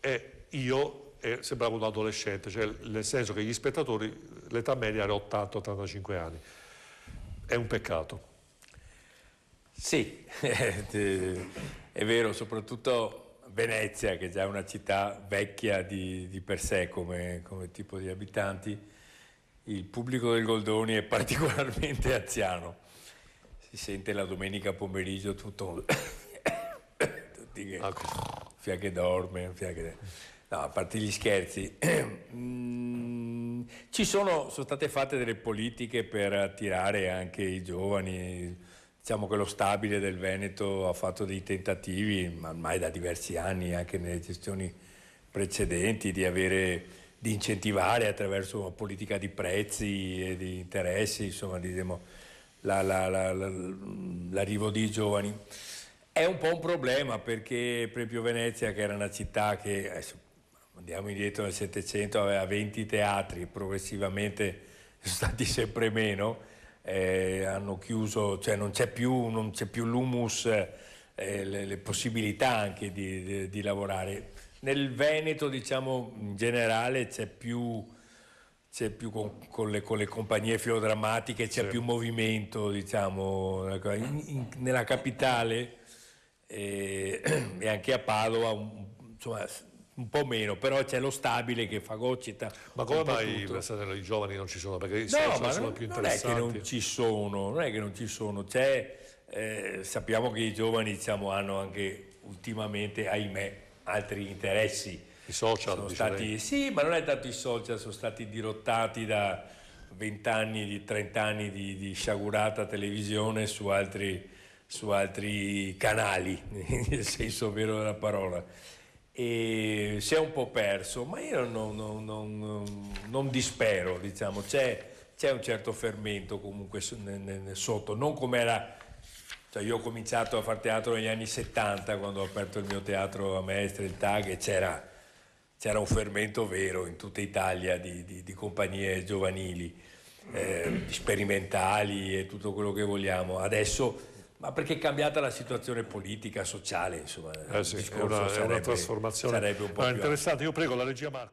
e io sembravo un adolescente, cioè nel senso che gli spettatori, l'età media era 80-85 anni. È un peccato. Sì, è vero, soprattutto Venezia, che è già una città vecchia di per sé come tipo di abitanti, il pubblico del Goldoni è particolarmente anziano. Si sente la domenica pomeriggio tutti che fiacche dorme, no, a parte gli scherzi. Sono state fatte delle politiche per attirare anche i giovani. Diciamo che lo Stabile del Veneto ha fatto dei tentativi, ma ormai da diversi anni, anche nelle gestioni precedenti, di incentivare attraverso una politica di prezzi e di interessi, insomma, l'arrivo di giovani. È un po' un problema perché proprio Venezia, che era una città che, andiamo indietro nel Settecento, aveva 20 teatri, progressivamente sono stati sempre meno, hanno chiuso, cioè non c'è più l'humus, le possibilità anche di lavorare. Nel Veneto, diciamo, in generale c'è più con le compagnie filodrammatiche, c'è più movimento, diciamo, nella capitale e anche a Padova, insomma, un po' meno, però c'è lo Stabile che fagocita. Ma come mai i giovani non ci sono? Perché i No, social sono più interessanti. Non è che non ci sono, sappiamo che i giovani, diciamo, hanno anche ultimamente, ahimè, altri interessi. I social sono stati, sì, ma non è tanto i social, sono stati dirottati da 20 anni, di 30 anni di sciagurata televisione su altri canali, nel senso vero della parola. E si è un po' perso, ma io non dispero, diciamo, c'è un certo fermento comunque sotto, non come era. Cioè, io ho cominciato a fare teatro negli anni 70, quando ho aperto il mio teatro a Mestre, il TAG, e c'era un fermento vero in tutta Italia di compagnie giovanili, sperimentali e tutto quello che vogliamo. Adesso, ma perché è cambiata la situazione politica, sociale, insomma, Sì, è una trasformazione sarebbe un po' più interessante. Io prego la regia Marco.